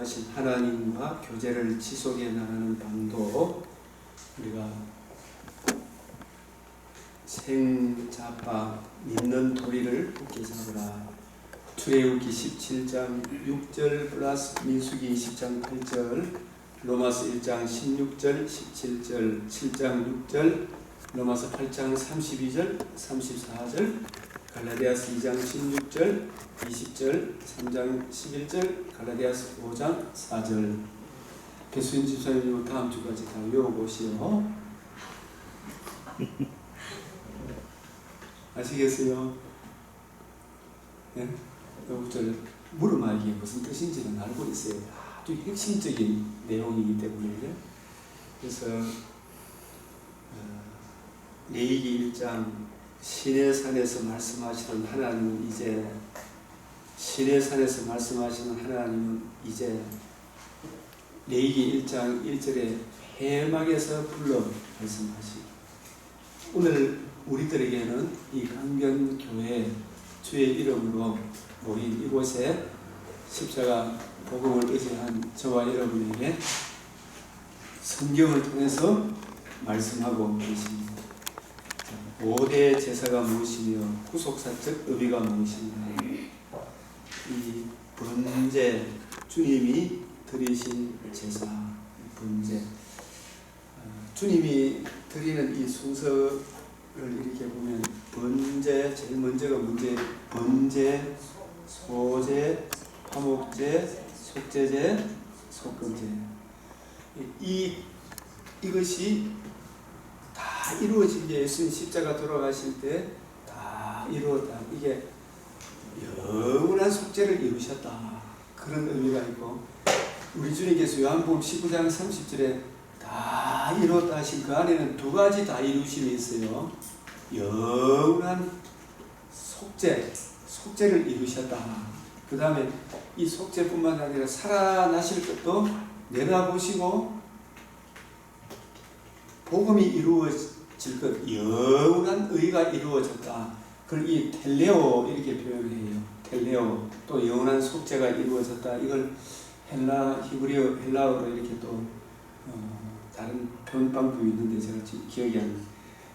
하신 하나님과 교제를 지속해 나가는 방도 우리가 생자파 믿는 도리를 굳게 잡으라. 출애굽기 17장 6절 플러스 민수기 20장 8절, 로마서 1장 16절 17절 7장 6절, 로마서 8장 32절 34절, 갈라디아서 2장 16절 20절 3장 11절, 갈라디아서 5장 4절. 배수인 집사님 다음 주까지 다 외워보시오. 아시겠어요? 네? 여러분들 물어봐 이게 무슨 뜻인지는 알고 있어요. 아주 핵심적인 내용이기 때문에. 그래서 레위기 1장 시내산에서 말씀하시는 하나님은 이제 시내산에서 말씀하시는 하나님은 이제 레위기 1장 1절에 회막에서 불러 말씀하시고, 오늘 우리들에게는 이 강변교회 주의 이름으로 모인 이곳에 십자가 복음을 의지한 저와 여러분에게 성경을 통해서 말씀하고 계십니다. 5대 제사가 무엇이며 구속사적 의미가 무엇인가. 이 번제, 주님이 드리신 제사, 번제, 주님이 드리는 이 순서를 이렇게 보면 번제, 제일 먼저가 번제, 소제, 화목제, 속제제, 속건제. 이것이 다 이루어진 게 예수님 십자가 돌아가실 때 다 이루었다. 이게 영원한 속죄를 이루셨다. 그런 의미가 있고, 우리 주님께서 요한복음 19장 30절에 다 이루었다 하신 그 안에는 두 가지 다 이루심이 있어요. 영원한 속죄를 이루셨다. 그 다음에 이 속죄뿐만 아니라 살아나실 것도 내다보시고 복음이 이루어질 것, 영원한 의가 이루어졌다. 그걸 이 텔레오 이렇게 표현해요. 텔레오, 또 영원한 속죄가 이루어졌다. 이걸 히브리어, 헬라어로 이렇게 또 다른 표현 방법이 있는데 제가 지금 기억이 안 나요.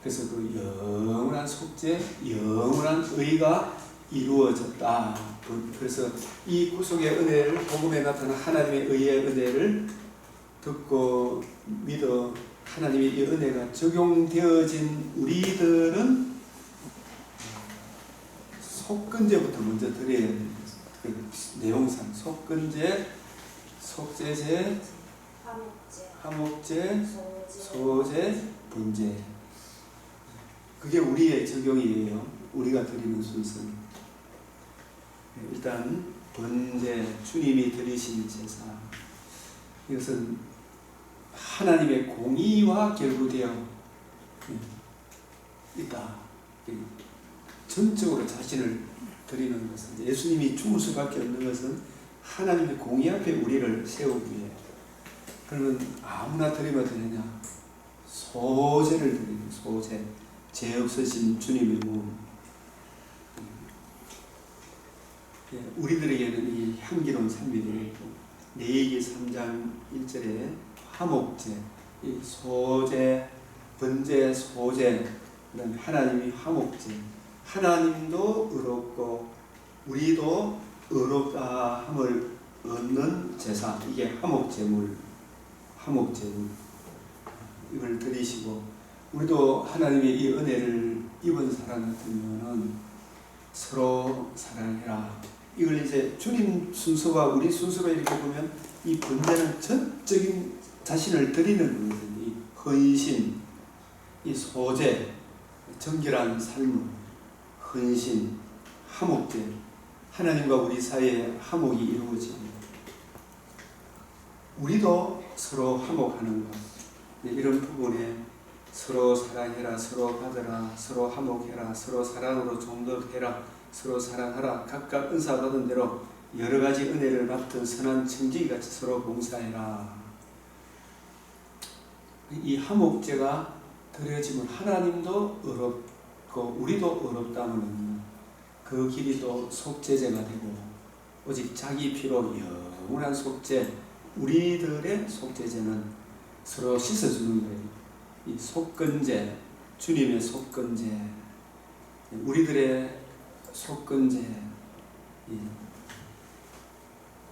그래서 그 영원한 속죄, 영원한 의가 이루어졌다. 그래서 이 구속의 은혜를, 복음에 나타난 하나님의 의의 은혜를 듣고 믿어 하나님의 이 은혜가 적용되어진 우리들은 속건제부터 먼저 드려야 됩니다. 그 내용상 속건제, 속제제, 화목제, 소제, 번제. 그게 우리의 적용이에요. 우리가 드리는 순서는. 일단 번제, 주님이 드리신 제사. 이것은 하나님의 공의와 결부되어 있다. 전적으로 자신을 드리는 것은, 예수님이 죽을 수밖에 없는 것은 하나님의 공의 앞에 우리를 세우기 위해. 그러면 아무나 드리면 되느냐? 소제를 드리는, 소제. 죄 없으신 주님의 몸. 우리들에게는 이 향기로운 산미를, 레위기 3장 1절에 화목제, 이 소제, 번제, 소제, 그다음에 하나님이 화목제. 하나님도 의롭고 우리도 의롭다 함을 얻는 제사, 이게 화목제물. 이걸 드리시고, 우리도 하나님의 이 은혜를 입은 사람 같으면은 서로 사랑해라. 이걸 이제 주님 순서와 우리 순서로 이렇게 보면, 이 번제는 전적인 자신을 드리는 거거든요. 이 헌신, 이 소제, 정결한 삶, 헌신, 화목제, 하나님과 우리 사이에 화목이 이루어집니다. 우리도 서로 화목하는 것, 이런 부분에 서로 사랑해라, 서로 받으라, 서로 화목해라, 서로 사랑으로 종도해라, 서로 사랑하라, 각각 은사 받은 대로 여러 가지 은혜를 맡은 선한 청지기 같이 서로 봉사해라. 이 화목제가 드려지면 하나님도 의롭고 우리도 의롭다면 그 길이 또 속죄제가 되고, 오직 자기 피로 영원한 속죄, 우리들의 속죄제는 서로 씻어주는 거예요. 이 속건제, 주님의 속건제, 우리들의 속건제,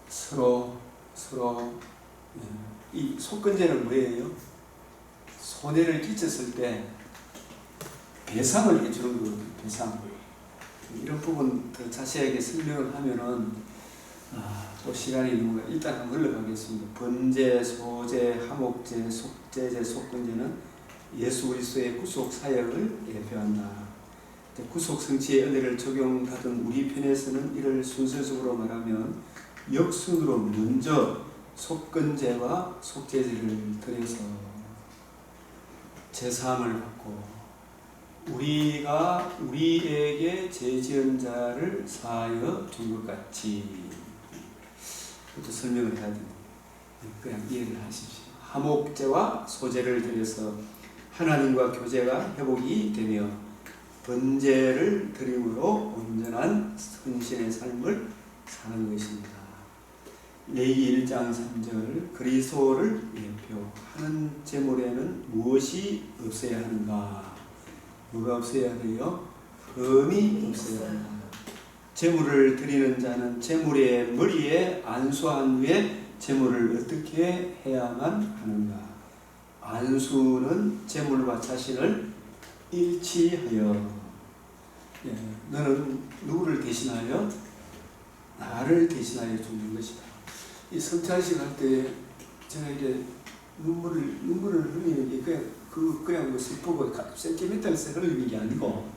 서로 이 속건제는 뭐예요? 손해를 끼쳤을 때 배상을 해주는 거거든요. 배상. 이런 부분 더 자세하게 설명을 하면은 또 시간이 너무 일단 한번 흘러가겠습니다. 번제, 소제, 화목제, 속제제, 속건제는 예수 그리스도의 구속 사역을 예표한다. 구속 성취의 은혜를 적용하던 우리 편에서는 이를 순서적으로 말하면 역순으로 먼저 속건제와 속제제를 드려서 제사함을 받고 우리가 우리에게 죄 지은 자를 사하여 준 것 같이, 그것도 설명을 해야 됩니다. 그냥 이해를 하십시오. 화목제와 소제를 드려서 하나님과 교제가 회복이 되며 번제를 드림으로 온전한 헌신의 삶을 사는 것입니다. 레위기 1장 3절 그리스도를 예표하는 제물에는 무엇이 없어야 하는가? 뭐가 없어야 돼요? 흠이 없어야 한다. 제물을 드리는 자는 제물의 머리에 안수한 후에 제물을 어떻게 해야만 하는가? 안수는 제물과 자신을 일치하여, 너는 누구를 대신하여? 나를 대신하여 죽는 것이다. 이 성찬식 할 때 제가 이제 눈물을 흘리는 게 그냥 뭐 슬프고 센티멘탈해서 흘리는 게 아니고,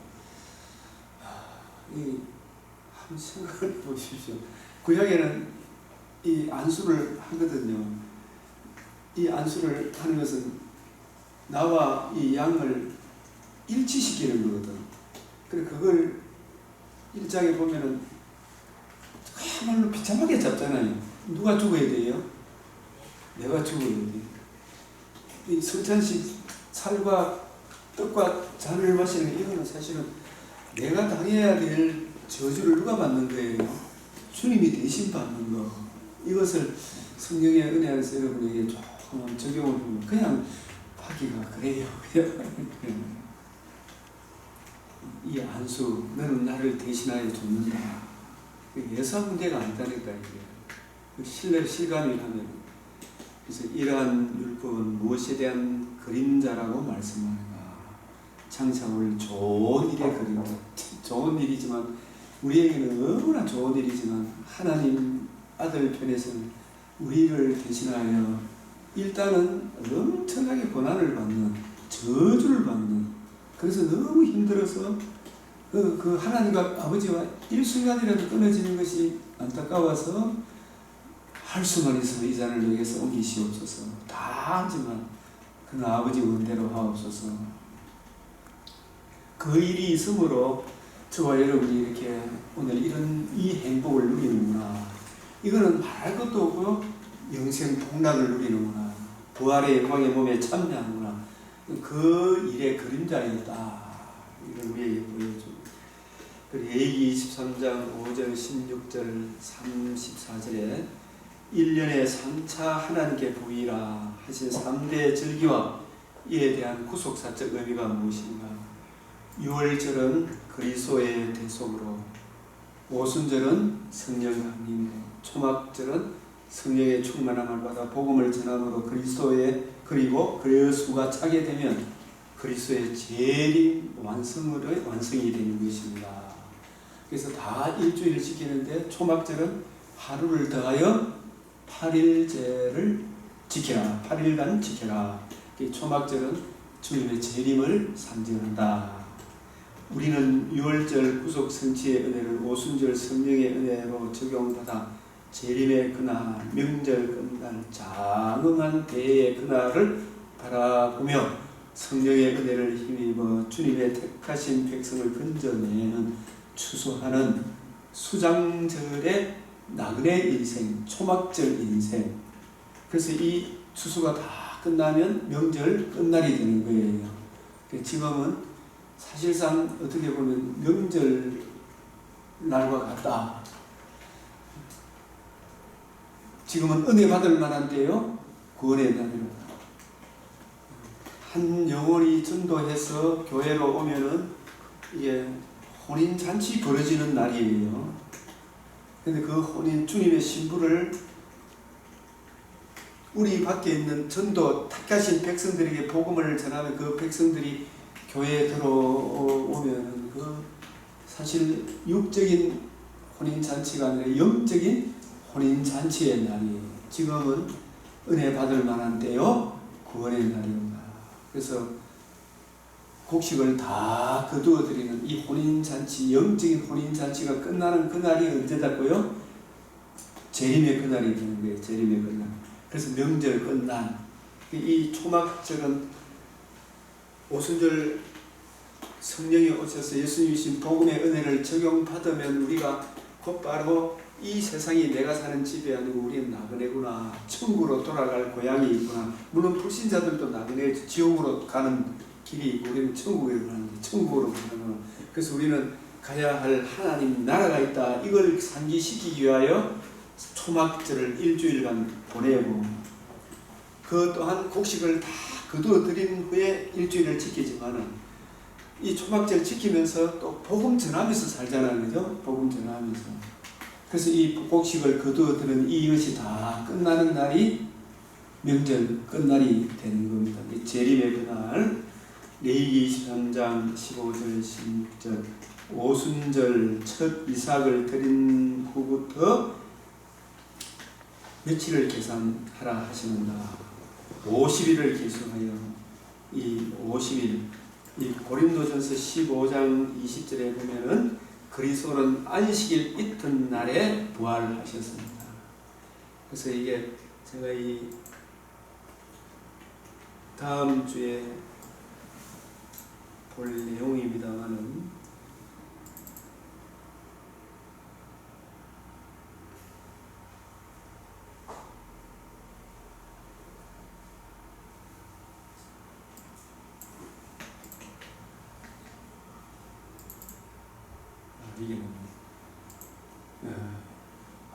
한번 생각을 보십시오. 구약에는 이 안수를 하거든요. 이 안수를 하는 것은 나와 이 양을 일치시키는 거거든. 그래 그걸 1장에 보면은 그야말로 비참하게 잡잖아요. 누가 죽어야 돼요? 내가 죽어야 돼. 이 성찬식 살과 떡과 잔을 마시는 이거는 사실은 내가 당해야 될 저주를 누가 받는 거예요? 주님이 대신 받는 거. 이것을 성령의 은혜 안에서 여러분에게 조금 적용을 하면 그냥 하기가 그래요. 이 안수, 너는 나를 대신하여 줬는다. 예사 문제가 아니다니까 이게. 실감이 하면. 그래서 이러한 율법은 무엇에 대한 그림자라고 말씀하는가? 창세월 좋은 일의 그림자. 좋은 일이지만 우리에게는 너무나 좋은 일이지만 하나님 아들 편에서는 우리를 대신하여 일단은 엄청나게 고난을 받는, 저주를 받는, 그래서 너무 힘들어서 그 하나님과 아버지와 일순간이라도 끊어지는 것이 안타까워서 할 수만 있으면 이 잔을 내게서 옮기시옵소서. 다 하지만 그는 아버지 원대로 하옵소서. 그 일이 있으므로 저와 여러분이 이렇게 오늘 이 행복을 누리는구나. 이거는 말할 것도 없고 영생 복락을 누리는구나. 부활의 영광의 몸에 참여하는구나. 그 일의 그림자였다. 이걸 우리에게 보여줍니다. 레위기 23장 5절 16절 34절에 1년에 3차 하나님께 보이라 하신 3대 절기와 이에 대한 구속사적 의미가 무엇인가? 6월절은 그리스도의 대속으로, 오순절은 성령 강림으로, 초막절은 성령의 충만함을 받아 복음을 전함으로 그리스도의 그리고 그 수가 차게 되면 그리스도의 재림 완성이 되는 것입니다. 그래서 다 일주일 지키는데 초막절은 하루를 더하여 8일제를 지켜라. 8일간 지켜라. 초막절은 주님의 재림을 상징한다. 우리는 6월절 구속 성취의 은혜를 오순절 성령의 은혜로 적용받아 재림의 그날, 명절 끝날, 장엄한 대의 그날을 바라보며 성령의 은혜를 힘입어 주님의 택하신 백성을 건져내는 추수하는 수장절의 나그네 인생, 초막절 인생. 그래서 이 추수가 다 끝나면 명절 끝날이 되는 거예요. 지금은 사실상 어떻게 보면 명절 날과 같다. 지금은 은혜 받을 만한 때요. 구원의 날이로. 한 영혼이 전도해서 교회로 오면은 이게 혼인잔치 벌어지는 날이에요. 근데 그 혼인 주님의 신부를 우리 밖에 있는 전도 택하신 백성들에게 복음을 전하면 그 백성들이 교회에 들어오면 그 사실 육적인 혼인잔치가 아니라 영적인 혼인잔치의 날이에요. 지금은 은혜 받을 만한 때요. 구원의 날입니다. 그래서 곡식을 다 거두어 드리는 이 혼인잔치, 영적인 혼인잔치가 끝나는 그날이 언제다고요? 재림의 그날이 되는 거예요. 재림의 그날. 그래서 명절 끝난 이 초막절은 오순절 성령이 오셔서 예수님이신 복음의 은혜를 적용받으면 우리가 곧바로 이 세상이 내가 사는 집이 아니고 우리는 나그네구나, 천국으로 돌아갈 고향이 있구나. 물론 불신자들도 나그네 지옥으로 가는 길이 있고 우리는 천국으로 가는데 천국으로 가는구나. 그래서 우리는 가야 할 하나님 나라가 있다. 이걸 상기시키기 위하여 초막절을 일주일간 보내고 그 또한 곡식을 다 거두어 드린 후에 일주일을 지키지만은 이 초막절 지키면서 또 복음 전하면서 살잖아요. 그죠? 복음 전하면서. 그래서 이 곡식을 거두어 드는 이것이 다 끝나는 날이 명절 끝날이 되는 겁니다. 재림의 그날 레위기 23장 15절 16절 오순절 첫 이삭을 드린 후부터 며칠을 계산하라 하시는가. 50일을 계수하여 이 50일 이 고린도전서 15장 20절에 보면은 그리스도는 안식일 이튿날에 부활하셨습니다. 그래서 이게 제가 이 다음 주에 볼 내용입니다만은 이게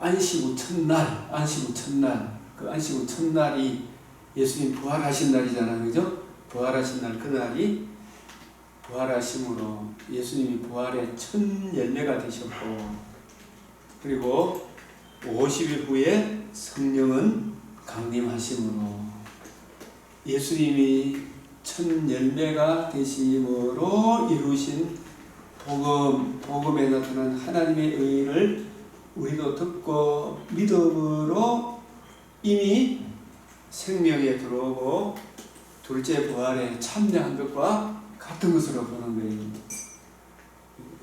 안식 후 첫날, 그 안식 후 첫날이 예수님 부활하신 날이잖아요, 그죠? 부활하신 날 그날이 부활하심으로 예수님이 부활의 첫 열매가 되셨고, 그리고 50일 후에 성령은 강림하심으로 예수님이 첫 열매가 되심으로 이루신 복음에 나타난 하나님의 의를 우리도 듣고 믿음으로 이미 생명에 들어오고 둘째 부활에 참여한 것과 같은 것으로 보는 거예요.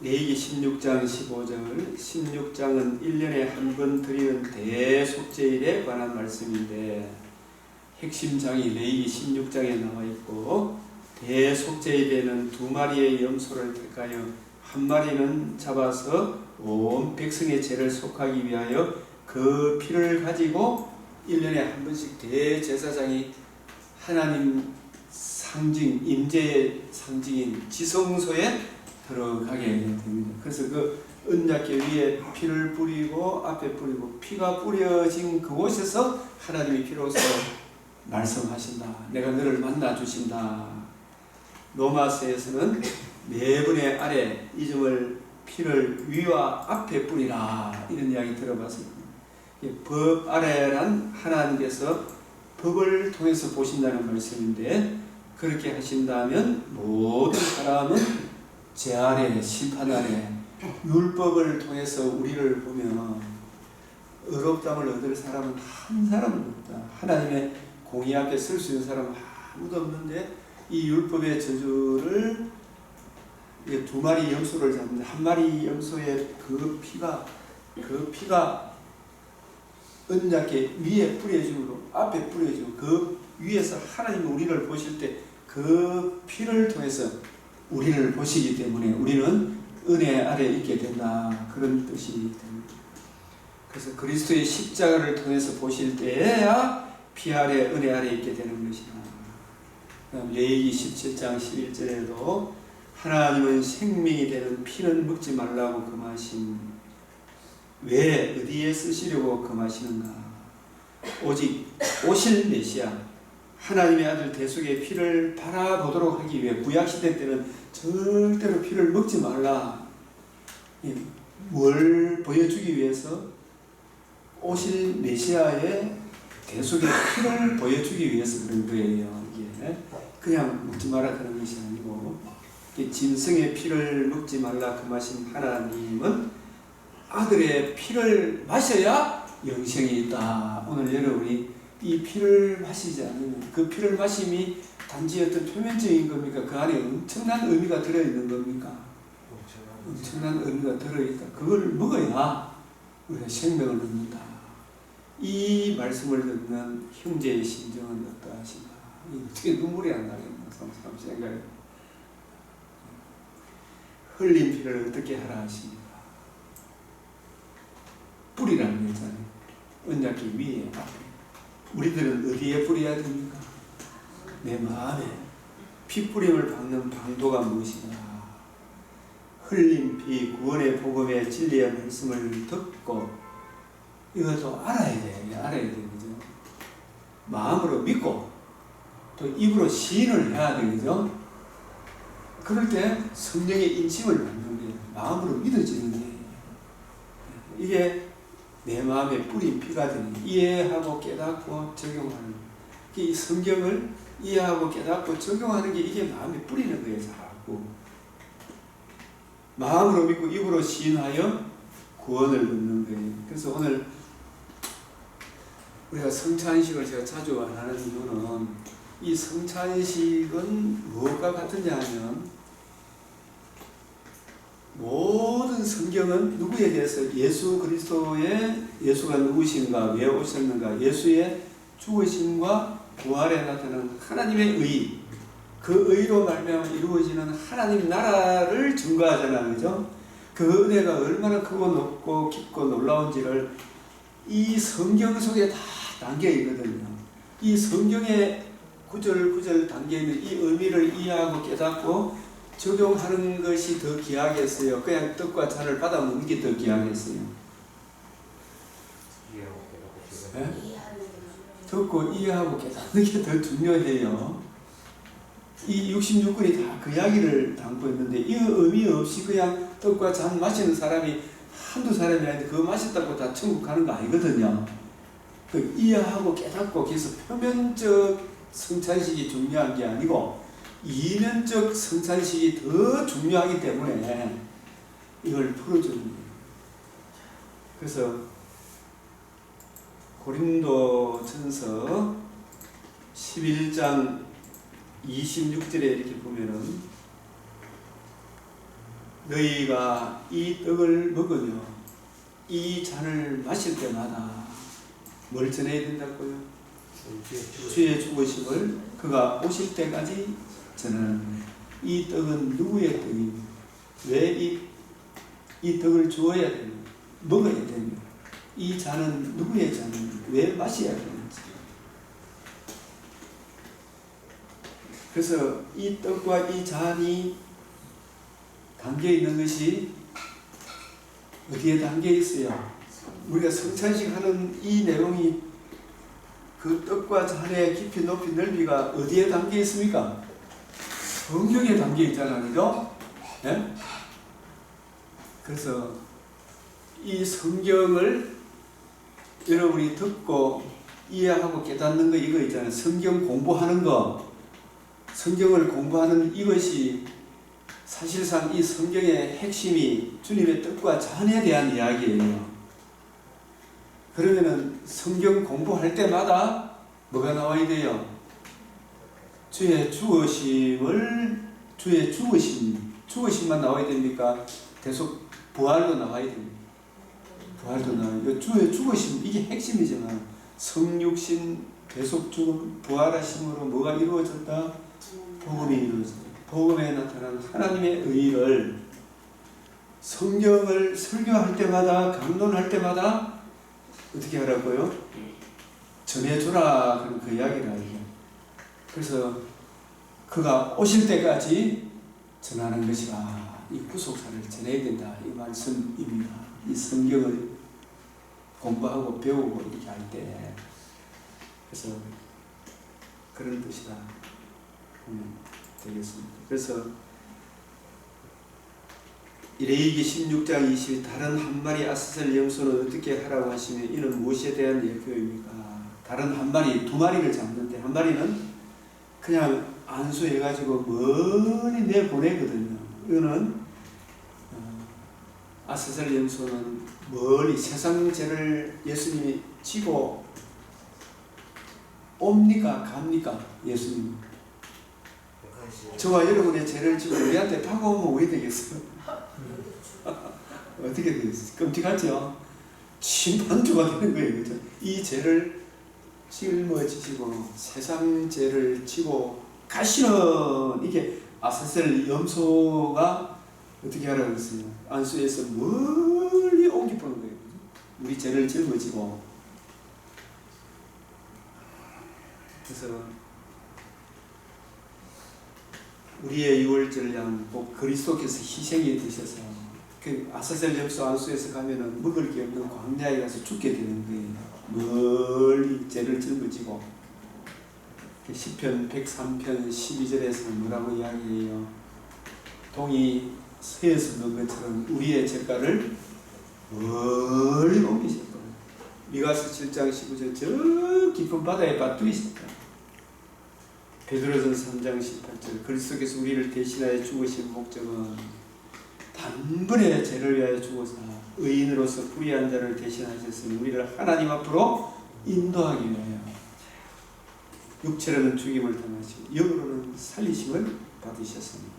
레위기 16장 15절 16장은 1년에 한 번 드리는 대속죄일에 관한 말씀인데 핵심장이 레위기 16장에 나와 있고 대속죄일에는 2마리의 염소를 택하여 한 마리는 잡아서 온 백성의 죄를 속하기 위하여 그 피를 가지고 1년에 한 번씩 대제사장이 하나님 상징, 임재의 상징인 지성소에 들어가게 됩니다. 그래서 그 언약궤 위에 피를 뿌리고 앞에 뿌리고 피가 뿌려진 그곳에서 하나님이 피로써 말씀하신다. 내가 너를 만나 주신다. 로마서에서는 네 분의 아래 이름을 피를 위와 앞에 뿌리라 이런 이야기 들어봤습니다. 법 아래란 하나님께서 법을 통해서 보신다는 말씀인데 그렇게 하신다면 모든 사람은 제 아래 심판 아래 율법을 통해서 우리를 보면 의롭다함을 얻을 사람은 한 사람은 없다. 하나님의 공의 앞에 설 수 있는 사람은 아무도 없는데 이 율법의 저주를 2마리 염소를 잡는데 한 마리 염소의 그 피가 언약궤 위에 뿌려지므로 앞에 뿌려지고 그 위에서 하나님이 우리를 보실 때 그 피를 통해서 우리를 보시기 때문에 우리는 은혜 아래 있게 된다. 그런 뜻이 됩니다. 그래서 그리스도의 십자가를 통해서 보실 때에야 피 아래 은혜 아래 있게 되는 것이다. 레위기 17장 11절에도 하나님은 생명이 되는 피는 먹지 말라고 금하신 왜 어디에 쓰시려고 금하시는가? 오직 오실 메시아 하나님의 아들 대속의 피를 바라보도록 하기 위해 구약시대 때는 절대로 피를 먹지 말라. 뭘 보여주기 위해서? 오실 메시아의 대속의 피를 보여주기 위해서 그런 거예요. 이게 그냥 먹지 마라 그런 것이 아니고, 짐승의 피를 먹지 말라 금하신 하나님은 아들의 피를 마셔야 영생이 있다. 오늘 여러분이 이 피를 마시지 않으면 그 피를 마심이 단지 어떤 표면적인 겁니까? 그 안에 엄청난 의미가 들어있는 겁니까? 엄청난 의미가 들어있다. 그걸 먹어야 우리가 생명을 얻는다. 이 말씀을 듣는 형제의 심정은 어떠하신가? 어떻게 눈물이 안 나겠나? 참 생각해. 흘린 피를 어떻게 하라 하십니까? 뿌리라는 거잖아요. 언약궤 위에 앞에. 우리들은 어디에 뿌려야 됩니까? 내 마음에. 피뿌림을 박는 방도가 무엇이냐? 흘린 피, 구원의 복음의 진리의 말씀을 듣고 이것도 알아야 돼. 알아야 돼. 그죠? 마음으로 믿고 또 입으로 시인을 해야 돼. 그죠? 그럴 때 성령의 인침을 받는 게 마음으로 믿어지는 게 이게 내 마음에 뿌린 피가 되는 이해하고 깨닫고 적용하는 이 성경을 이해하고 깨닫고 적용하는 게 이게 마음에 뿌리는 거예요. 자꾸 마음으로 믿고 입으로 시인하여 구원을 얻는 거예요. 그래서 오늘 우리가 성찬식을 제가 자주 안 하는 이유는 이 성찬식은 무엇과 같으냐 하면 모든 성경은 누구에 대해서 예수 그리스도의 예수가 누구신가, 왜 오셨는가, 예수의 죽으심과 부활에 나타나는 하나님의 의, 그 의로 말미암아 이루어지는 하나님 나라를 증거하잖아요. 그죠? 그 은혜가 얼마나 크고 높고 깊고 놀라운지를 이 성경 속에 다 담겨 있거든요. 이 성경의 구절 담겨 있는 이 의미를 이해하고 깨닫고 적용하는 것이 더 귀하겠어요. 그냥 떡과 잔을 받아 먹는 게 더 귀하겠어요. 네? 듣고 이해하고 깨닫는 게 더 중요해요. 이 66권이 다 그 이야기를 담고 있는데 이 의미 없이 그냥 떡과 잔 마시는 사람이 한두 사람이 아닌데 그거 마셨다고 다 천국 가는 거 아니거든요. 그 이해하고 깨닫고 그래서 표면적 성찬식이 중요한 게 아니고 이면적 성찬식이 더 중요하기 때문에 이걸 풀어주는 거예요. 그래서 고린도전서 11장 26절에 이렇게 보면은 너희가 이 떡을 먹으며 이 잔을 마실 때마다 뭘 전해야 된다고요? 주의 죽으심을 그가 오실 때까지 전하는 거예요. 이 떡은 누구의 떡입니까? 왜 이 떡을 주어야 되는 먹어야 됩니까? 이 잔은 누구의 잔인지 왜 마셔야 되는지. 그래서 이 떡과 이 잔이 담겨 있는 것이 어디에 담겨 있어요? 우리가 성찬식 하는 이 내용이 그 떡과 잔의 깊이 높이 넓이가 어디에 담겨 있습니까? 성경에 담겨 있잖아요. 그죠? 네? 그래서 이 성경을 여러분이 듣고 이해하고 깨닫는 거 이거 있잖아요. 성경 공부하는 거. 성경을 공부하는 이것이 사실상 이 성경의 핵심이 주님의 뜻과 잔에 대한 이야기예요. 그러면은 성경 공부할 때마다 뭐가 나와야 돼요? 주의 죽으심만 나와야 됩니까? 계속 부활도 나와야 됩니다. 부활도 나와요. 주의 죽으심 이게 핵심이잖아. 성육신 계속 죽음 부활하심으로 뭐가 이루어졌다? 복음이 이루어졌다. 복음에 나타난 하나님의 의를 성경을 설교할 때마다 강론할 때마다 어떻게 하라고요? 전해주라. 그런 그 이야기를 하죠. 그래서 그가 오실 때까지 전하는 것이라. 이 구속사를 전해야 된다. 이 말씀입니다. 이 성경을 공부하고 배우고 이렇게 할 때 그래서 그런 뜻이다 보면 되겠습니다. 그래서 레위기 16장 20일 다른 한 마리 아스셀 염소는 어떻게 하라고 하시면 이는 무엇에 대한 예표입니까? 다른 한 마리, 두 마리를 잡는데 한 마리는 그냥 안수해가지고 멀리 내보내거든요. 이거는 아스셀 염소는 멀리 세상 죄를 예수님이 지고 옵니까? 갑니까? 예수님. 저와 여러분의 죄를 지고 우리한테 다가오면 왜 되겠어요? 어떻게 되겠어요? 끔찍하죠? 심판주가 되는 거예요. 그죠? 이 죄를 짊어지시고 세상 죄를 지고 가시는 이게 아스셀 염소가 어떻게 하라고 했어요? 안수에서 멀리 옮기 보는 거예요. 우리 죄를 짊어지고. 그래서 우리의 유월절을 향한 꼭 그리스도께서 희생이 되셔서 그 아스셀 염소 안수에서 가면은 먹을 게 없는 광야에 가서 죽게 되는 거예요. 멀리 죄를 짊어지고. 시편 103편 12절에서 뭐라고 이야기해요? 동이 서에서 넣은 것처럼 우리의 죄가를 멀리 옮기셨다. 미가서 7장 15절 저 깊은 바다에 빠뜨리셨다. 베드로전서 3장 18절 그리스도께서 우리를 대신하여 죽으신 목적은 단번에 죄를 위하여 죽어서 의인으로서 불의한 자를 대신하셨으니 우리를 하나님 앞으로 인도하기 위하여 육체로는 죽임을 당하시고 영으로는 살리심을 받으셨습니다.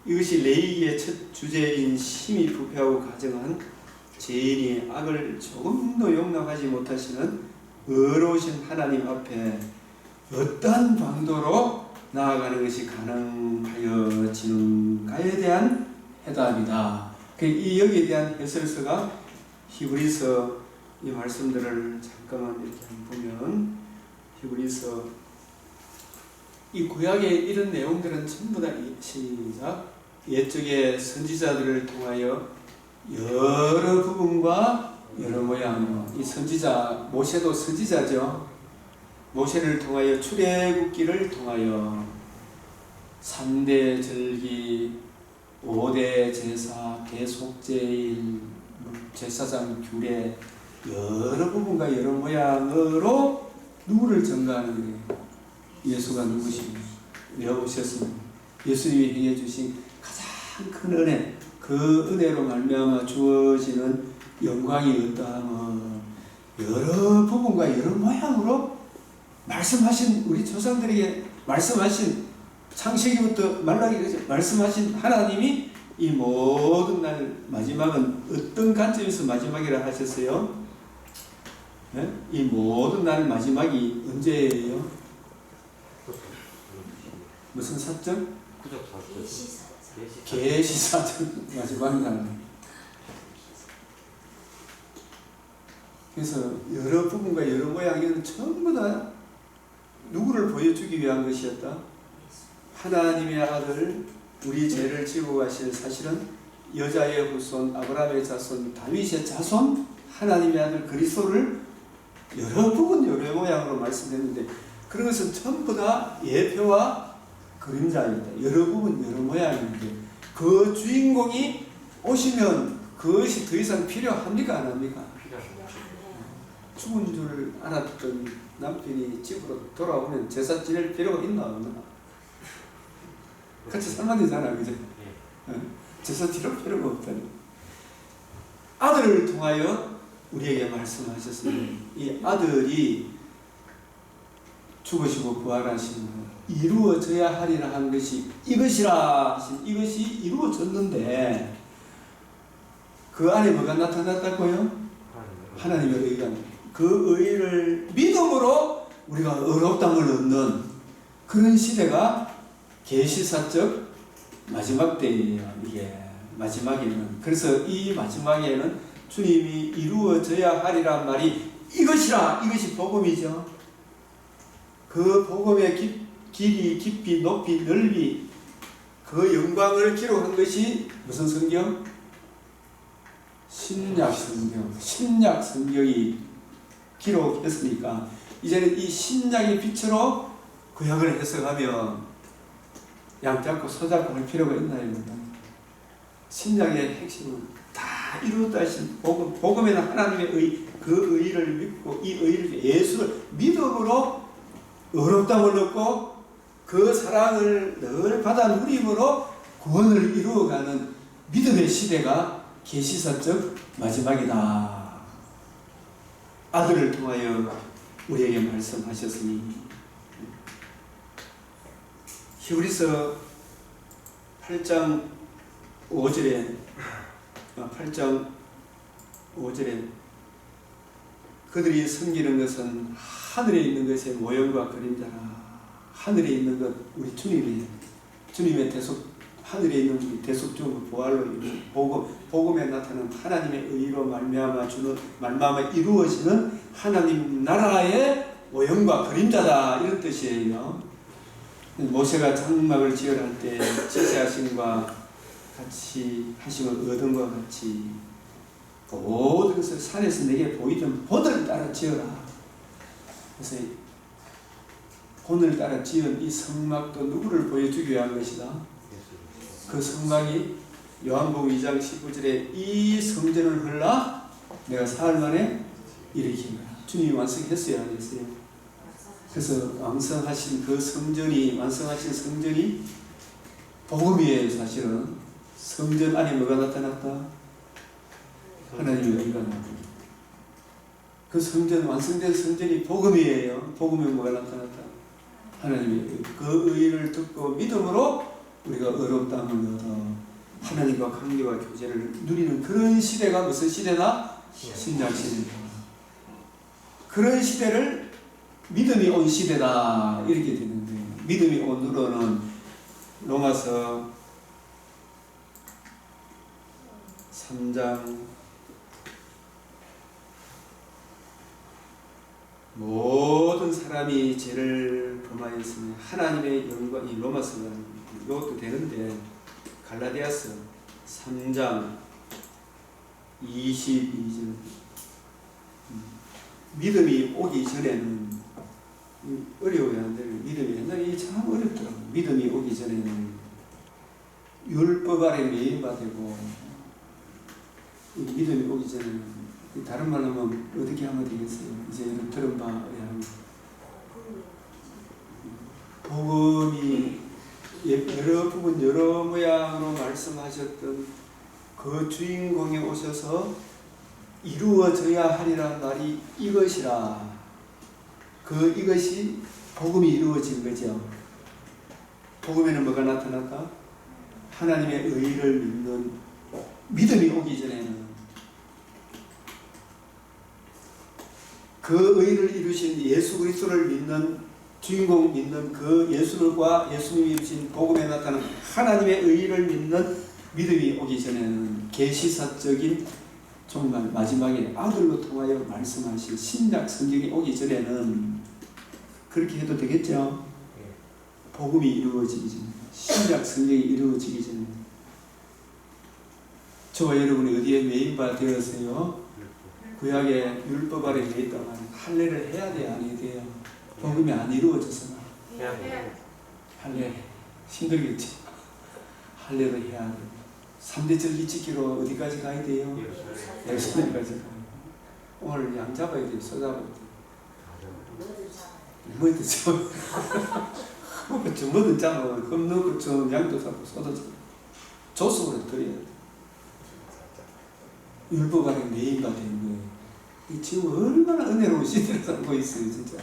이것이 레위기의 첫 주제인 심히 부패하고 가증한 죄인이 악을 조금도 용납하지 못하시는 의로우신 하나님 앞에 어떠한 방도로 나아가는 것이 가능하여지는가에 대한 해답이다. 이 여기에 대한 해설서가 히브리서 이 말씀들을 잠깐만 이렇게 보면 히브리서 이 구약의 이런 내용들은 전부 다 시작 옛적의 선지자들을 통하여 여러 부분과 여러 모양 이 선지자 모세도 선지자죠. 모세를 통하여 출애굽기를 통하여 3대 절기 5대 제사 대속제일 제사장 규례 여러 부분과 여러 모양으로 누구를 전가하는 거예요? 예수가 누구시며 왜 오셨습니까? 예수님이 행해 주신 가장 큰 은혜 그 은혜로 말미암아 주어지는 영광이 어떠하면 여러 부분과 여러 모양으로 말씀하신 우리 조상들에게 말씀하신 창세기부터 말라기까지 말씀하신 하나님이 이 모든 날 마지막은 어떤 관점에서 마지막이라 하셨어요? 네? 이 모든 날 마지막이 언제예요? 무슨 사적? 계시사적 마지막 날. 그래서 여러 부분과 여러 모양이 전부 다 누구를 보여주기 위한 것이었다? 하나님의 아들 우리 죄를 지고 가실 사실은 여자의 후손 아브라함의 자손 다윗의 자손 하나님의 아들 그리스도를 여러 부분 여러 모양으로 말씀했는데 그런 것은 전부 다 예표와 그림자입니다. 여러 부분 여러 모양인데 그 주인공이 오시면 그것이 더 이상 필요합니까 안 합니까? 죽은 줄 알았던 남편이 집으로 돌아오면 제사 지낼 필요가 있나 없나? 같이 살면 되잖아, 그죠? 제사 지낼 필요가 없다니. 아들을 통하여 우리에게 말씀하셨습니다. 이 아들이 죽으시고 부활하신 이루어져야 하리라 한 것이 이것이라 하신 이것이 이루어졌는데 그 안에 뭐가 나타났다고요? 하나님의 의가 그 의를 믿음으로 우리가 의롭다함을 얻는 그런 시대가 계시사적 마지막 때예요. 이게 마지막에는 그래서 이 마지막에는 주님이 이루어져야 하리란 말이 이것이라 이것이 복음이죠. 그 복음의 길이 깊이 높이 넓이 그 영광을 기록한 것이 무슨 성경? 신약 성경. 신약 성경이 기록했으니까 이제는 이 신약의 빛으로 구약을 해석하면 양 잡고 소 잡고 할 필요가 있나요? 신약의 핵심은 다 이루었다 하신 복음에는 하나님의 그 의를 믿고 이 의를 예수를 믿음으로 의롭다함을 얻고 그 사랑을 늘 받아 누림으로 구원을 이루어가는 믿음의 시대가 계시사적 마지막이다. 아들을 통하여 우리에게 말씀하셨으니 히브리서 8장 5절에 그들이 섬기는 것은 하늘에 있는 것의 모형과 그림자라. 하늘에 있는 것 우리 주님의 대속 하늘에 있는 우리 대속주의 부활로 복음에 나타나는 하나님의 의로 말미암아 이루어지는 하나님 나라의 모형과 그림자다 이런 뜻이에요. 모세가 장막을 지으할 때 지시하심과 같이 하심을 얻은 것 같이 모든 것을 산에서 내게 보이던 본을 따라 지어라. 그래서 본을 따라 지은 이 성막도 누구를 보여주기 위한 것이다. 그 성막이 요한복음 2장 19절에 이 성전을 헐라 내가 사흘 만에 일으킨 거야. 주님이 완성했어야 하겠어요. 그래서 완성하신 성전이 복음이에요. 사실은 성전 안에 뭐가 나타났다? 하나님의 의가 나타났다. 그 완성된 성전이 복음이에요. 복음에 뭐가 나타났다? 하나님의 의. 그 의를 듣고 믿음으로 우리가 의롭다함을 얻어 하나님과 관계와 교제를 누리는 그런 시대가 무슨 시대다? 신약 시대다. 그런 시대를 믿음이 온 시대다 이렇게 되는 거예요. 믿음이 온으로는 로마서 3장 모든 사람이 죄를 범하였으니 하나님의 영광, 이 로마서가 이것도 되는데 갈라디아서 3장 22절 믿음이 오기 전에는 어려워야 하는데 믿음이 옛날에 참 어렵더라고요. 믿음이 오기 전에는 율법 아래 매인받고 믿음이 오기 전에는 다른 말로 하면 어떻게 하면 되겠어요? 이제 들은 바에 하면 복음이 여러 부분 여러 모양으로 말씀하셨던 그 주인공이 오셔서 이루어져야 하리라 말이 이것이라. 이것이 복음이 이루어진 거죠. 복음에는 뭐가 나타났다? 하나님의 의를 믿는 믿음이 오기 전에는 그 의를 이루신 예수 그리스도를 믿는 주인공 믿는 그 예수님과 예수님이 이루신 복음에 나타나는 하나님의 의를 믿는 믿음이 오기 전에는 계시사적인 정말 마지막에 아들로 통하여 말씀하신 신약 성경이 오기 전에는 그렇게 해도 되겠죠? 복음이 이루어지기 전에 신약 성경이 이루어지기 전에 저와 여러분이 어디에 매인바 되었어요? 구약의 율법 아래 매있다만 할례를 해야 돼요? 안 해야 돼요? 복음이 안 이루어졌으나 할례 힘들겠지. 할례를 해야 돼요. 3대 절기 지키러 어디까지 가야 돼요? 예루살렘까지 가요. 오늘 양 잡아야 돼요. 소 잡아야 돼요. 뭐든 좀 뭐든 잡아. 금 넣고 좀 양도 잡고 소도 잡고 조수로 드려야 돼. 율법 안에 매인가 된 거예요. 지금 얼마나 은혜로운 시대를 살고 있어요. 진짜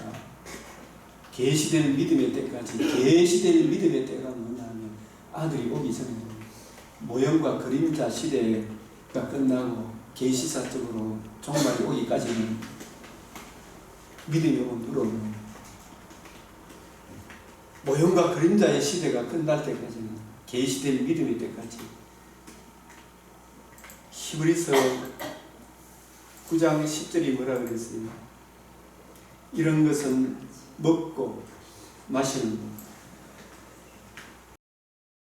계시될 믿음의 때까지. 계시될 믿음의 때가 뭐냐면 아들이 오기 전에 모형과 그림자 시대가 끝나고 계시사적으로 종말이 오기까지는 믿음이 온으로는 모형과 그림자의 시대가 끝날 때까지는 계시될 믿음의 때까지. 히브리서 9장 10절이 뭐라 그랬어요? 이런 것은 먹고 마시는 것